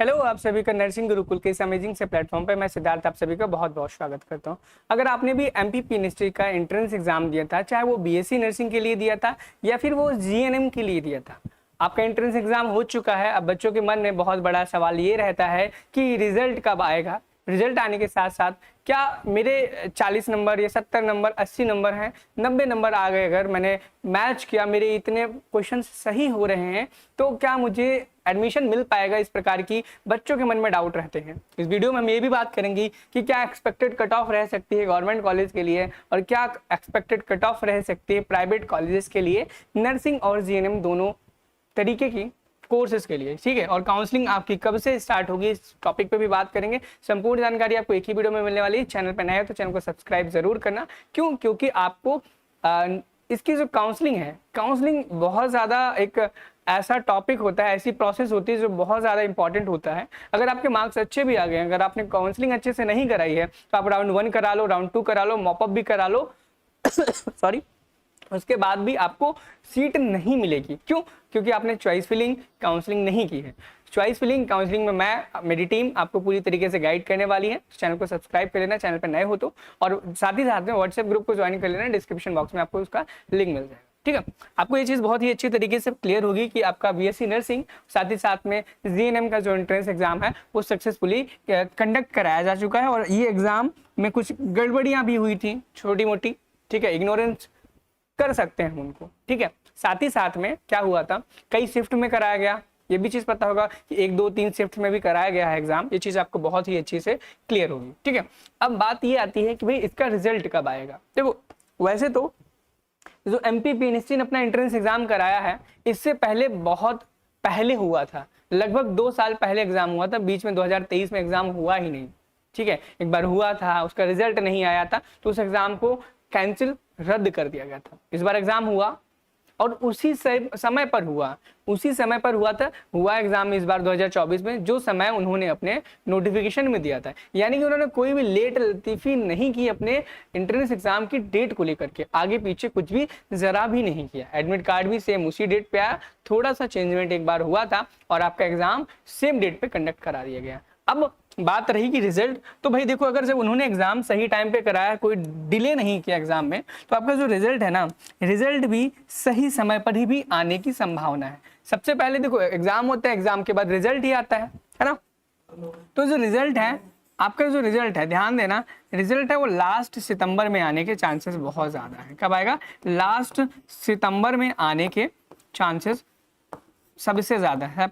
Hello, आप सभी का नर्सिंग गुरुकुल के इस अमेजिंग से प्लेटफॉर्म पे मैं सिद्धार्थ आप सभी का बहुत बहुत स्वागत करता हूं। अगर आपने भी एमपीपी यूनिवर्सिटी का एंट्रेंस एग्जाम दिया था, चाहे वो बीएससी नर्सिंग के लिए दिया था या फिर वो जीएनएम के लिए दिया था, आपका एंट्रेंस एग्जाम हो चुका है। अब बच्चों के मन में बहुत बड़ा सवाल ये रहता है कि रिजल्ट कब आएगा। रिजल्ट आने के साथ साथ क्या मेरे 40 नंबर या 70 नंबर 80 नंबर हैं, 90 नंबर आ गए, अगर मैंने मैच किया, मेरे इतने क्वेश्चन सही हो रहे हैं, तो क्या मुझे एडमिशन मिल पाएगा। इस प्रकार की बच्चों के मन में डाउट रहते हैं। इस वीडियो में हम ये भी बात करेंगे कि क्या एक्सपेक्टेड कट ऑफ रह सकती है गवर्नमेंट कॉलेज के लिए और क्या एक्सपेक्टेड कट ऑफ रह सकती है प्राइवेट कॉलेजेस के लिए, नर्सिंग और जीएनएम दोनों तरीके की कोर्सेज के लिए। ठीक है, और काउंसलिंग आपकी कब से स्टार्ट होगी, इस टॉपिक पे भी बात करेंगे। संपूर्ण जानकारी आपको एक ही वीडियो में मिलने वाली है। चैनल पर नए हो तो चैनल को सब्सक्राइब जरूर करना। क्योंकि आपको इसकी जो काउंसलिंग है, काउंसलिंग बहुत ज़्यादा एक ऐसा टॉपिक होता है, ऐसी प्रोसेस होती है जो बहुत ज़्यादा इंपॉर्टेंट होता है। अगर आपके मार्क्स अच्छे भी आ गए, अगर आपने काउंसलिंग अच्छे से नहीं कराई है, तो आप राउंड 1 करा लो, राउंड 2 करा लो, मॉपअप भी करा लो सॉरी, उसके बाद भी आपको सीट नहीं मिलेगी। क्यों? क्योंकि आपने चॉइस फिलिंग काउंसलिंग नहीं की है। चॉइस फिलिंग काउंसलिंग में मेरी टीम आपको पूरी तरीके से गाइड करने वाली है। चैनल को सब्सक्राइब कर लेना, चैनल पर नए हो तो, और साथ ही साथ में व्हाट्सएप ग्रुप को ज्वाइन कर लेना। डिस्क्रिप्शन बॉक्स में आपको उसका लिंक मिल जाएगा। ठीक है, आपको ये चीज़ बहुत ही अच्छी तरीके से क्लियर होगी कि आपका बीएससी नर्सिंग, साथ ही साथ में जीएनएम का जो एंट्रेंस एग्जाम है वो सक्सेसफुली कंडक्ट कराया जा चुका है। और ये एग्जाम में कुछ गड़बड़ियां भी हुई थी छोटी मोटी, ठीक है, इग्नोरेंस कर सकते हैं उनको। ठीक है, साथ ही साथ में क्या हुआ था, कई शिफ्ट में कराया गया, ये भी चीज पता होगा कि 1 2 3 शिफ्ट में भी कराया गया है एग्जाम। ये चीज आपको बहुत ही अच्छी से क्लियर होगी। ठीक है, अब बात ये आती है कि भाई इसका रिजल्ट कब आएगा। देखो, वैसे तो जो एमपीपी यूनिवर्सिटी ने अपना एंट्रेंस एग्जाम कराया है, इससे पहले बहुत पहले हुआ था, लगभग 2 साल पहले एग्जाम हुआ था। बीच में 2023 में एग्जाम हुआ ही नहीं। ठीक है, एक बार हुआ था, उसका रिजल्ट नहीं आया था, तो उस एग्जाम को कैंसिल, रद्द कर दिया गया था। इस बार एग्जाम हुआ और उसी समय पर हुआ था, हुआ एग्जाम इस बार 2024 में, जो समय उन्होंने अपने नोटिफिकेशन में दिया था। यानी कि उन्होंने कोई भी लेट लतीफी नहीं की अपने एंट्रेंस एग्जाम की डेट को लेकर के, आगे पीछे कुछ भी जरा भी नहीं किया। एडमिट कार्ड भी सेम उसी डेट पे आया, थोड़ा सा चेंजमेंट एक बार हुआ था और आपका एग्जाम सेम डेट पे कंडक्ट करा दिया गया। अब बात रही कि रिजल्ट, तो भाई देखो, अगर जब उन्होंने एग्जाम सही टाइम पे कराया, कोई डिले नहीं किया एग्जाम में, तो आपका जो रिजल्ट है ना, रिजल्ट भी सही समय पर ही भी आने की संभावना है। सबसे पहले देखो, एग्जाम होता है, एग्जाम के बाद रिजल्ट ही आता है ना। तो जो रिजल्ट है, आपका जो रिजल्ट है, ध्यान देना, रिजल्ट है वो लास्ट सितंबर में आने के चांसेस बहुत ज्यादा है। कब आएगा? लास्ट सितंबर में आने के चांसेस सबसे ज्यादा है।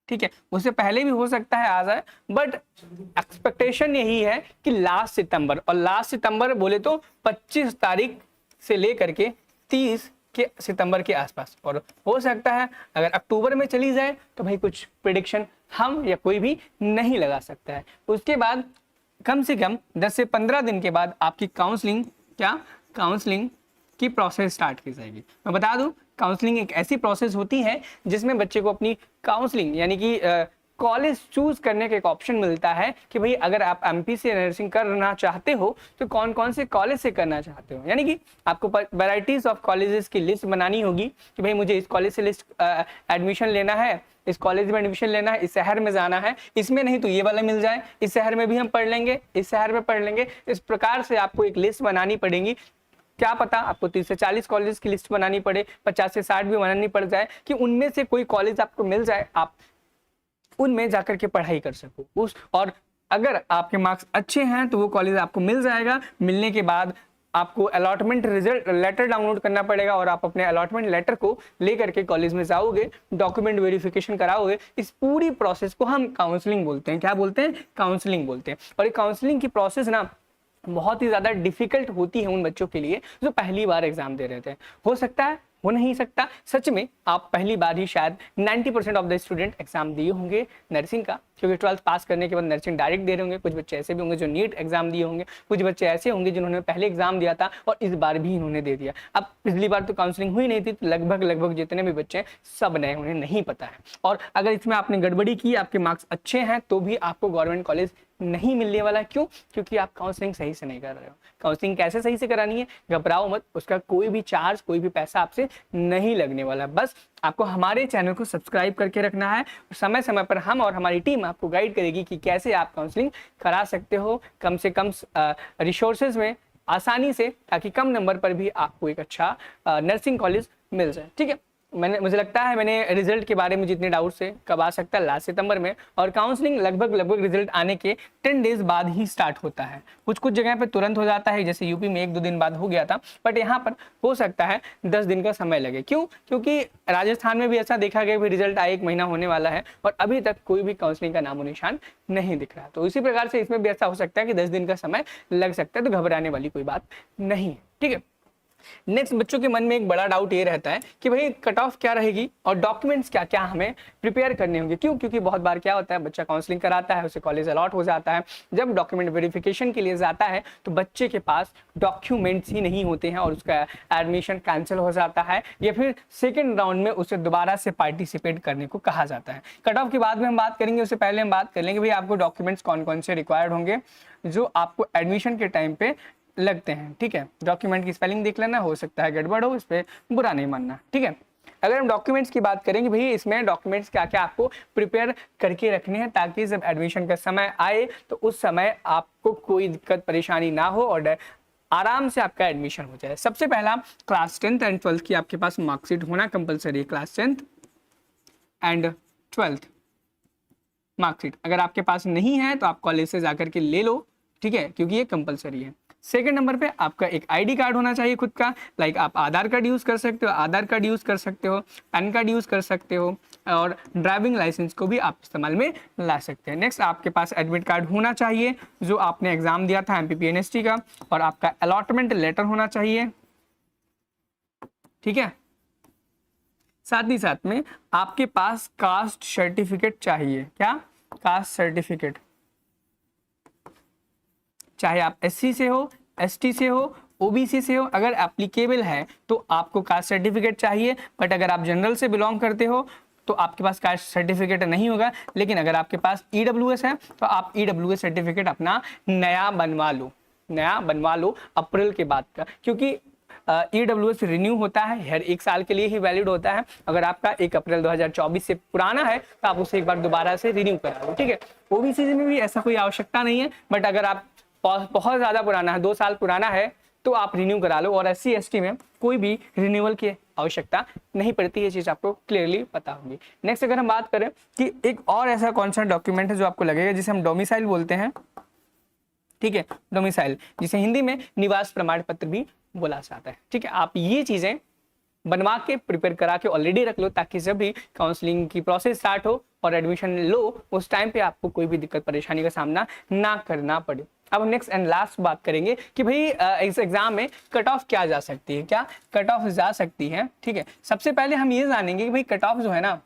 ठीक है, उससे पहले भी हो सकता है आ जाए, बट एक्सपेक्टेशन यही है कि लास्ट सितंबर, और लास्ट सितंबर बोले तो 25 तारीख से लेकर के 30 के सितंबर के आसपास। और हो सकता है अगर अक्टूबर में चली जाए तो भाई कुछ प्रिडिक्शन हम या कोई भी नहीं लगा सकता है। उसके बाद कम से कम 10 से 15 दिन के बाद आपकी काउंसलिंग की प्रोसेस स्टार्ट की जाएगी। मैं बता दूं, काउंसलिंग एक ऐसी प्रोसेस होती है जिसमें बच्चे को अपनी काउंसलिंग यानी कि कॉलेज चूज करने का एक ऑप्शन मिलता है कि भाई अगर आप एमपी से नर्सिंग करना चाहते हो तो कौन कौन से कॉलेज से करना चाहते हो। यानी कि आपको वैराइटीज ऑफ कॉलेजेस की लिस्ट बनानी होगी कि भाई मुझे इस कॉलेज से एडमिशन लेना है, इस कॉलेज में एडमिशन लेना है, इस शहर में जाना है, इसमें नहीं तो ये वाला मिल जाए, इस शहर में भी हम पढ़ लेंगे, इस शहर में पढ़ लेंगे। इस प्रकार से आपको एक लिस्ट बनानी पड़ेगी। क्या पता आपको 30 से 40 कॉलेज की लिस्ट बनानी पड़े, 50 से 60 भी बनानी पड़ जाए, कि उनमें से कोई कॉलेज आपको मिल जाए, आप उनमें जाकर के पढ़ाई कर सको उस। और अगर आपके मार्क्स अच्छे हैं तो वो कॉलेज आपको मिल जाएगा। मिलने के बाद आपको अलॉटमेंट रिजल्ट लेटर डाउनलोड करना पड़ेगा और आप अपने अलॉटमेंट लेटर को लेकर के कॉलेज में जाओगे, डॉक्यूमेंट वेरिफिकेशन कराओगे। इस पूरी प्रोसेस को हम काउंसलिंग बोलते हैं। क्या बोलते हैं? काउंसलिंग बोलते हैं। और ये काउंसलिंग की प्रोसेस ना बहुत ही ज्यादा डिफिकल्ट होती है उन बच्चों के लिए जो पहली बार एग्जाम दे रहे थे। हो सकता है, हो नहीं सकता, सच में आप पहली बार ही शायद 90% ऑफ द स्टूडेंट एग्जाम दिए होंगे नर्सिंग का, क्योंकि 12th पास करने के बाद नर्सिंग डायरेक्ट दे रहे होंगे। कुछ बच्चे ऐसे भी होंगे जो नीट एग्जाम दिए होंगे, कुछ बच्चे ऐसे होंगे जिन्होंने पहले एग्जाम दिया था और इस बार भी इन्होंने दे दिया। अब पिछली बार तो काउंसलिंग हुई नहीं थी, तो लगभग जितने भी बच्चे सब नए, उन्हें नहीं पता है। और अगर इसमें आपने गड़बड़ी की, आपके मार्क्स अच्छे हैं, तो भी आपको गवर्नमेंट कॉलेज नहीं मिलने वाला। क्यों? क्योंकि आप काउंसलिंग सही से नहीं कर रहे हो। काउंसलिंग कैसे सही से करानी है, घबराओ मत, उसका कोई भी चार्ज, कोई भी पैसा आपसे नहीं लगने वाला। बस आपको हमारे चैनल को सब्सक्राइब करके रखना है। समय समय पर हम और हमारी टीम आपको गाइड करेगी कि कैसे आप काउंसलिंग करा सकते हो कम से कम रिसोर्सेज में, आसानी से, ताकि कम नंबर पर भी आपको एक अच्छा नर्सिंग कॉलेज मिल जाए। ठीक है, मुझे लगता है मैंने रिजल्ट के बारे में जितने डाउट्स है, कब आ सकता है, लास्ट सितंबर में, और काउंसलिंग लगभग रिजल्ट आने के 10 डेज बाद ही स्टार्ट होता है। कुछ जगह पे तुरंत हो जाता है, जैसे यूपी में 1-2 दिन बाद हो गया था, बट यहाँ पर हो सकता है 10 दिन का समय लगे। क्यों? क्योंकि राजस्थान में भी ऐसा देखा गया कि रिजल्ट आए 1 महीना होने वाला है और अभी तक कोई भी काउंसलिंग का नामो निशान नहीं दिख रहा। तो इसी प्रकार से इसमें भी ऐसा हो सकता है कि 10 दिन का समय लग सकता है, तो घबराने वाली कोई बात नहीं है। ठीक है, नेक्स्ट बच्चों के मन में एक बड़ा डाउट ये रहता है कि भाई कट ऑफ क्या रहेगी और डॉक्यूमेंट्स क्या क्या हमें प्रिपेयर करने होंगे। क्यों? क्योंकि बहुत बार क्या होता है, बच्चा काउंसलिंग कराता है, उसे कॉलेज अलॉट हो जाता है, जब डॉक्यूमेंट वेरिफिकेशन के लिए जाता है तो बच्चे के पास डॉक्यूमेंट्स ही नहीं होते हैं और उसका एडमिशन कैंसिल हो जाता है, या फिर सेकेंड राउंड में उसे दोबारा से पार्टिसिपेट करने को कहा जाता है। कट ऑफ के बाद में हम बात करेंगे, उससे पहले हम बात कर लेंगे भाई आपको डॉक्यूमेंट्स कौन कौन से रिक्वायर्ड होंगे जो आपको एडमिशन के टाइम पे लगते हैं। ठीक है, डॉक्यूमेंट की स्पेलिंग देख लेना, हो सकता है गड़बड़ हो, इस पर बुरा नहीं मानना। ठीक है, अगर हम डॉक्यूमेंट्स की बात करेंगे भाई, इसमें डॉक्यूमेंट्स क्या क्या आपको प्रिपेयर करके रखने हैं ताकि जब एडमिशन का समय आए तो उस समय आपको कोई दिक्कत परेशानी ना हो और आराम से आपका एडमिशन हो जाए। सबसे पहला, क्लास 10th एंड 12th की आपके पास मार्कशीट होना कंपलसरी है। Class 10th and 12th marksheet अगर आपके पास नहीं है तो आप कॉलेज से जाकर के ले लो। ठीक है, क्योंकि ये कंपलसरी है। सेकंड नंबर पे आपका एक आईडी कार्ड होना चाहिए खुद का, लाइक आप आधार कार्ड यूज कर सकते हो, आधार कार्ड यूज कर सकते हो, पैन कार्ड यूज कर सकते हो, और ड्राइविंग लाइसेंस को भी आप इस्तेमाल में ला सकते हैं। नेक्स्ट, आपके पास एडमिट कार्ड होना चाहिए जो आपने एग्जाम दिया था MPPNST का, और आपका अलॉटमेंट लेटर होना चाहिए। ठीक है, साथ ही साथ में आपके पास कास्ट सर्टिफिकेट चाहिए। क्या? कास्ट सर्टिफिकेट, चाहे आप SC से हो, ST से हो, OBC से हो, अगर एप्लीकेबल है तो आपको कास्ट सर्टिफिकेट चाहिए। बट अगर आप जनरल से बिलोंग करते हो तो आपके पास कास्ट सर्टिफिकेट नहीं होगा। लेकिन अगर आपके पास EWS है तो आप EWS सर्टिफिकेट अपना नया बनवा लो अप्रैल के बाद का, क्योंकि EWS रिन्यू होता है, हर 1 साल के लिए ही वैलिड होता है। अगर आपका 1 अप्रैल 2024 से पुराना है तो आप उसे एक बार दोबारा से रिन्यू करा लो। ठीक है, OBC में भी ऐसा कोई आवश्यकता नहीं है, बट अगर आप बहुत ज्यादा पुराना है, 2 साल पुराना है, तो आप रिन्यू करा लो। और SC ST में कोई भी रिन्यूअल की आवश्यकता नहीं पड़ती, ये चीज आपको क्लियरली पता होगी। नेक्स्ट, अगर हम बात करें कि एक और ऐसा कौन सा डॉक्यूमेंट है जो आपको लगेगा, जिसे हम डोमिसाइल बोलते हैं। ठीक है, डोमिसाइल, जिसे हिंदी में निवास प्रमाण पत्र भी बोला जाता है। ठीक है, आप ये चीजें बनवा के प्रिपेयर करा के ऑलरेडी रख लो, ताकि जब भी काउंसलिंग की प्रोसेस स्टार्ट हो और एडमिशन लो, उस टाइम पे आपको कोई भी दिक्कत परेशानी का सामना ना करना पड़े। अब नेक्स्ट एंड लास्ट बात करेंगे कि भाई इस एग्जाम में कट ऑफ क्या जा सकती है, क्या कट ऑफ जा सकती है। ठीक है, सबसे पहले हम ये जानेंगे कि भाई कट ऑफ जो है ना,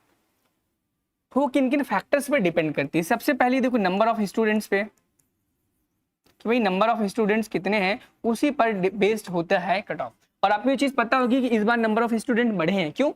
वो किन किन फैक्टर्स पे डिपेंड करती है। सबसे पहले देखो नंबर ऑफ स्टूडेंट्स पे, कि भाई नंबर ऑफ स्टूडेंट्स कितने हैं उसी पर बेस्ड होता है कट ऑफ। और आपको ये चीज पता होगी कि इस बार नंबर ऑफ स्टूडेंट बढ़े हैं। क्यों?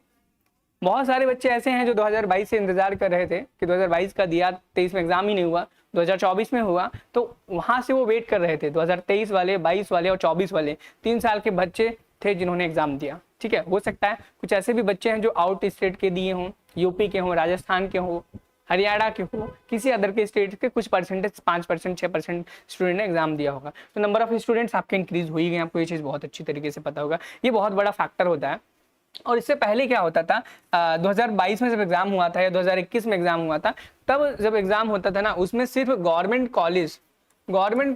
बहुत सारे बच्चे ऐसे हैं जो 2022 से इंतजार कर रहे थे कि 2022 का दिया, 23 में एग्जाम ही नहीं हुआ, 2024 में हुआ, तो वहां से वो वेट कर रहे थे। 2023 वाले, 22 वाले और 24 वाले 3 साल के बच्चे थे जिन्होंने एग्जाम दिया। ठीक है, हो सकता है कुछ ऐसे भी बच्चे हैं जो आउट स्टेट के दिए हों, यूपी के हों, राजस्थान के हों, हरियाणा के हो, किसी अदर के स्टेट के कुछ परसेंटेज, 5%, 6% स्टूडेंट ने एग्जाम दिया होगा, तो नंबर ऑफ स्टूडेंट्स आपके इंक्रीज हो ही गए। आपको ये चीज़ बहुत अच्छी तरीके से पता होगा, ये बहुत बड़ा फैक्टर होता है। और इससे पहले क्या होता था, 2022 में जब एग्जाम हुआ था या 2021 में एग्जाम हुआ था, तब जब एग्जाम होता था ना, उसमें सिर्फ गवर्नमेंट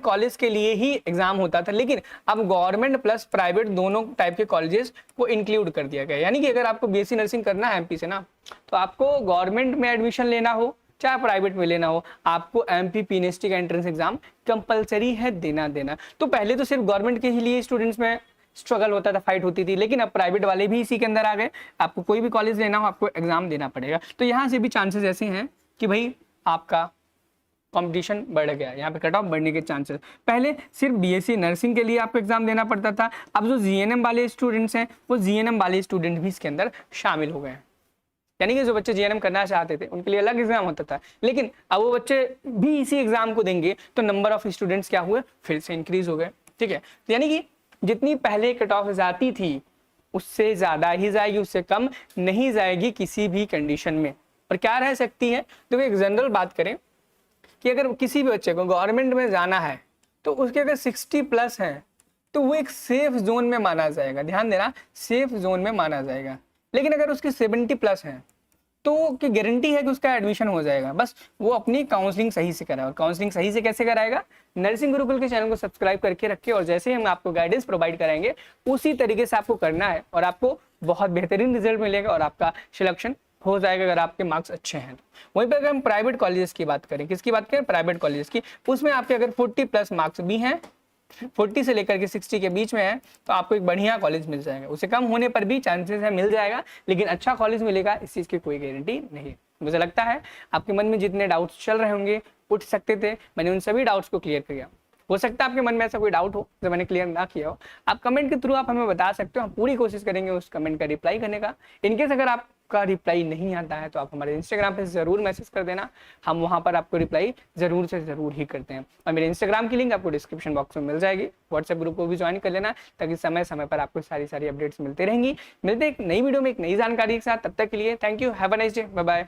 कॉलेज के लिए ही एग्जाम होता था। लेकिन अब गवर्नमेंट प्लस प्राइवेट दोनों टाइप के कॉलेजेस को इंक्लूड कर दिया गया। यानी कि अगर आपको BSc नर्सिंग करना है MP से ना, तो आपको गवर्नमेंट में एडमिशन लेना हो चाहे प्राइवेट में लेना हो, आपको MPPNST का एंट्रेंस एग्जाम कंपलसरी है देना। तो पहले तो सिर्फ गवर्नमेंट के ही लिए स्टूडेंट्स में स्ट्रगल होता था, फाइट होती थी, लेकिन अब प्राइवेट वाले भी इसी के अंदर आ गए। आपको कोई भी कॉलेज लेना हो, आपको एग्जाम देना पड़ेगा। तो यहाँ से भी चांसेस ऐसे हैं कि भाई आपका कंपटीशन बढ़ गया, यहाँ पे कट ऑफ बढ़ने के चांसेस। पहले सिर्फ BSc नर्सिंग के लिए आपको एग्जाम देना पड़ता था, अब जो GNM वाले स्टूडेंट्स हैं वो GNM वाले स्टूडेंट भी इसके अंदर शामिल हो गए हैं। यानी कि जो बच्चे जीएनएम करना चाहते थे उनके लिए अलग एग्जाम होता था, लेकिन अब वो बच्चे भी इसी एग्जाम को देंगे तो नंबर ऑफ स्टूडेंट्स क्या हुए, फिर से इंक्रीज हो गए। ठीक है, तो यानी कि जितनी पहले कट ऑफ जाती थी उससे ज्यादा ही जाएगी, उससे कम नहीं जाएगी किसी भी कंडीशन में। और क्या रह सकती है, तो एक जनरल बात करें कि अगर किसी भी बच्चे को गवर्नमेंट में जाना है तो उसके अगर 60 प्लस है तो वो एक सेफ जोन में माना जाएगा, ध्यान देना, सेफ जोन में माना जाएगा। लेकिन अगर उसकी 70 प्लस है तो की गारंटी है कि उसका एडमिशन हो जाएगा, बस वो अपनी काउंसलिंग सही से कराए। और काउंसलिंग सही से कैसे कराएगा, नर्सिंग गुरुकुल के चैनल को सब्सक्राइब करके रखिए, और जैसे ही हम आपको गाइडेंस प्रोवाइड कराएंगे उसी तरीके से आपको करना है और आपको बहुत बेहतरीन रिजल्ट मिलेगा और आपका सिलेक्शन हो जाएगा अगर आपके मार्क्स अच्छे हैं तो। वहीं पर अगर हम प्राइवेट कॉलेजेस की बात करें, किसकी बात करें, प्राइवेट कॉलेजेस की, उसमें आपके अगर 40 प्लस मार्क्स भी हैं, 40 से लेकर के 60 के बीच में है, तो आपको एक बढ़िया कॉलेज मिल जाएगा। उससे कम होने पर भी चांसेस है मिल जाएगा, लेकिन अच्छा कॉलेज मिलेगा इस चीज़ की कोई गारंटी नहीं। मुझे लगता है आपके मन में जितने डाउट्स चल रहे होंगे, उठ सकते थे, मैंने उन सभी डाउट्स को क्लियर किया। हो सकता है आपके मन में ऐसा कोई डाउट हो जो मैंने क्लियर ना किया हो, आप कमेंट के थ्रू आप हमें बता सकते हो, हम पूरी कोशिश करेंगे उस कमेंट का रिप्लाई करने का। इनकेस अगर आपका रिप्लाई नहीं आता है तो आप हमारे इंस्टाग्राम पे जरूर मैसेज कर देना, हम वहां पर आपको रिप्लाई जरूर से जरूर ही करते हैं। और मेरे इंस्टाग्राम की लिंक आपको डिस्क्रिप्शन बॉक्स में मिल जाएगी, व्हाट्सएप ग्रुप को भी ज्वाइन कर लेना ताकि समय समय पर आपको सारी अपडेट्स मिलते रहेंगी। मिलते एक नई वीडियो में एक नई जानकारी के साथ, तब तक के लिए thank you, have a nice day, bye bye.